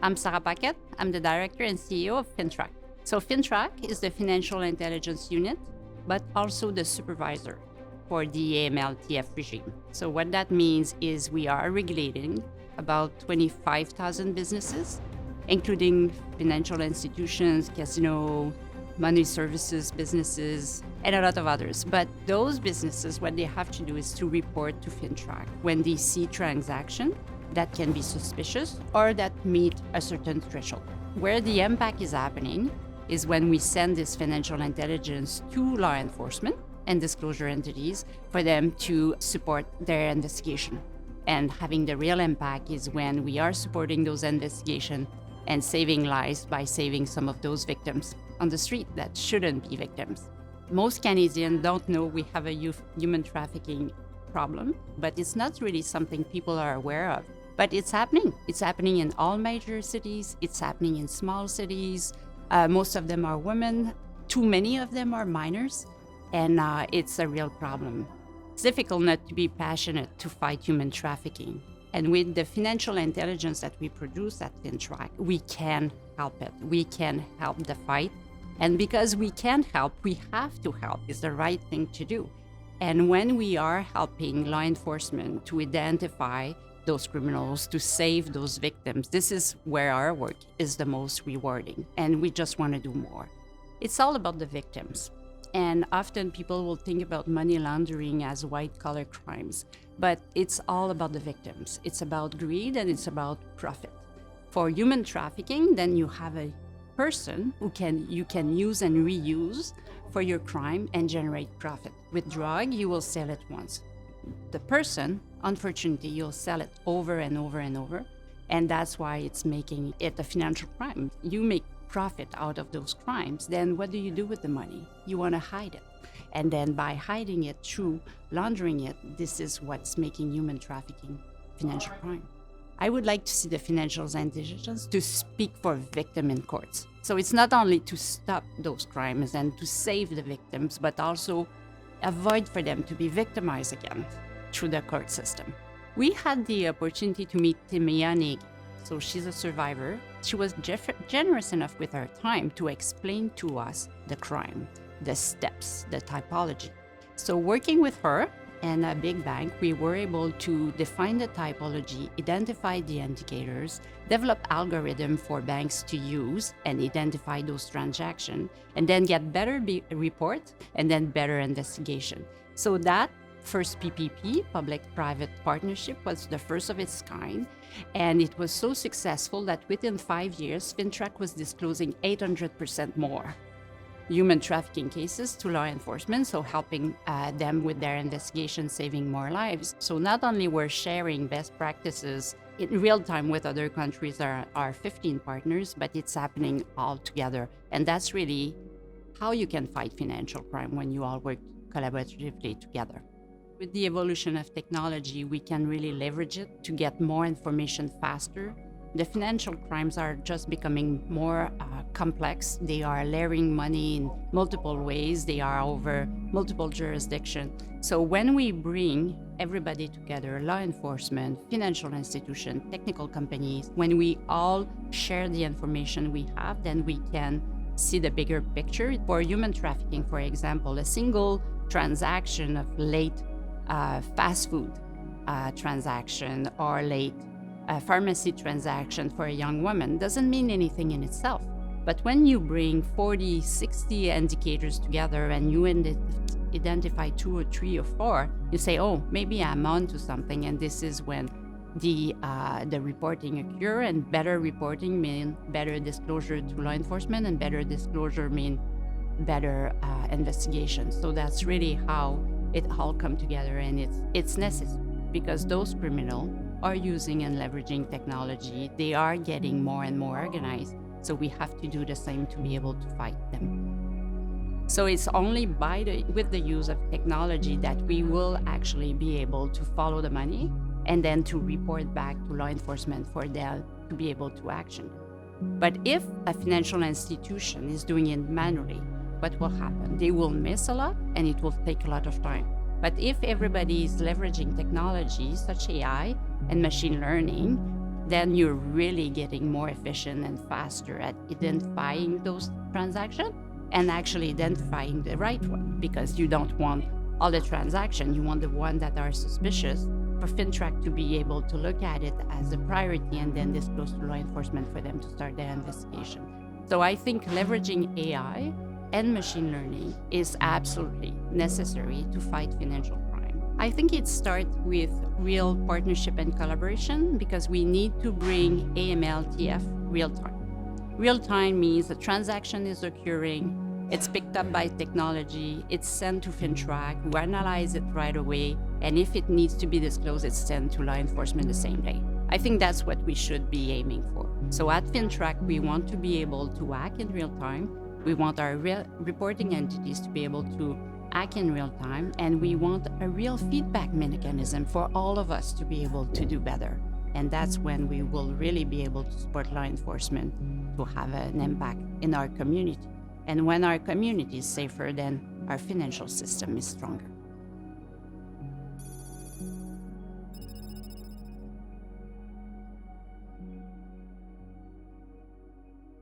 I'm Sarah Paquet. I'm the Director and CEO of FINTRAC. So FINTRAC is the Financial Intelligence Unit, but also the supervisor for the AML/TF regime. So what that means is we are regulating about 25,000 businesses, including financial institutions, casino, money services businesses, and a lot of others. But those businesses, what they have to do is to report to FINTRAC when they see transaction that can be suspicious or that meet a certain threshold. Where the impact is happening is when we send this financial intelligence to law enforcement and disclosure entities for them to support their investigation. And having the real impact is when we are supporting those investigations and saving lives by saving some of those victims on the street that shouldn't be victims. Most Canadians don't know we have a human trafficking problem, but it's not really something people are aware of. But it's happening. It's happening in all major cities. It's happening in small cities. Most of them are women. Too many of them are minors. And it's a real problem. It's difficult not to be passionate to fight human trafficking. And with the financial intelligence that we produce at FINTRAC, we can help it. We can help the fight. And because we can help, we have to help. It's the right thing to do. And when we are helping law enforcement to identify those criminals, to save those victims, this is where our work is the most rewarding. And we just want to do more. It's all about the victims. And often people will think about money laundering as white-collar crimes, but it's all about the victims. It's about greed and it's about profit. For human trafficking, then you have a person who you can use and reuse for your crime and generate profit. With drug, you will sell it once. The person, unfortunately, you'll sell it over and over and over, and that's why it's making it a financial crime. You make profit out of those crimes, then what do you do with the money? You want to hide it. And then by hiding it through laundering it, this is what's making human trafficking financial crime. I would like to see the financial intelligence to speak for victim in courts. So it's not only to stop those crimes and to save the victims, but also avoid for them to be victimized again through the court system. We had the opportunity to meet Timea Negi. So she's a survivor. She was generous enough with her time to explain to us the crime, the steps, the typology. So working with her and a big bank, we were able to define the typology, identify the indicators, develop algorithm for banks to use and identify those transactions, and then get better report and then better investigation. So that first PPP, public-private partnership, was the first of its kind, and it was so successful that within 5 years, FINTRAC was disclosing 800% more human trafficking cases to law enforcement, so helping them with their investigation, saving more lives. So not only we're sharing best practices in real time with other countries, our 15 partners, but it's happening all together. And that's really how you can fight financial crime when you all work collaboratively together. With the evolution of technology, we can really leverage it to get more information faster. The financial crimes are just becoming more complex. They are layering money in multiple ways. They are over multiple jurisdictions. So when we bring everybody together, law enforcement, financial institutions, technical companies, when we all share the information we have, then we can see the bigger picture. For human trafficking, for example, a single transaction of late fast food transaction or late pharmacy transaction for a young woman doesn't mean anything in itself. But when you bring 40, 60 indicators together and you identify 2 or 3 or 4, you say, oh, maybe I'm on to something. And this is when the reporting occur, and better reporting mean better disclosure to law enforcement, and better disclosure mean better investigation. So that's really how it all come together, and it's necessary because those criminals are using and leveraging technology. They are getting more and more organized, so we have to do the same to be able to fight them. So it's only with the use of technology that we will actually be able to follow the money and then to report back to law enforcement for them to be able to action. But if a financial institution is doing it manually, what will happen? They will miss a lot and it will take a lot of time. But if everybody is leveraging technology such AI and machine learning, then you're really getting more efficient and faster at identifying those transactions and actually identifying the right one, because you don't want all the transactions. You want the ones that are suspicious for FINTRAC to be able to look at it as a priority and then disclose to law enforcement for them to start their investigation. So I think leveraging AI and machine learning is absolutely necessary to fight financial crime. I think it starts with real partnership and collaboration, because we need to bring AML, TF real time. Real time means the transaction is occurring, it's picked up by technology, it's sent to FINTRAC, we analyze it right away, and if it needs to be disclosed, it's sent to law enforcement the same day. I think that's what we should be aiming for. So at FINTRAC, we want to be able to act in real time. We want our reporting entities to be able to act in real time, and we want a real feedback mechanism for all of us to be able to do better. And that's when we will really be able to support law enforcement to have an impact in our community. And when our community is safer, then our financial system is stronger.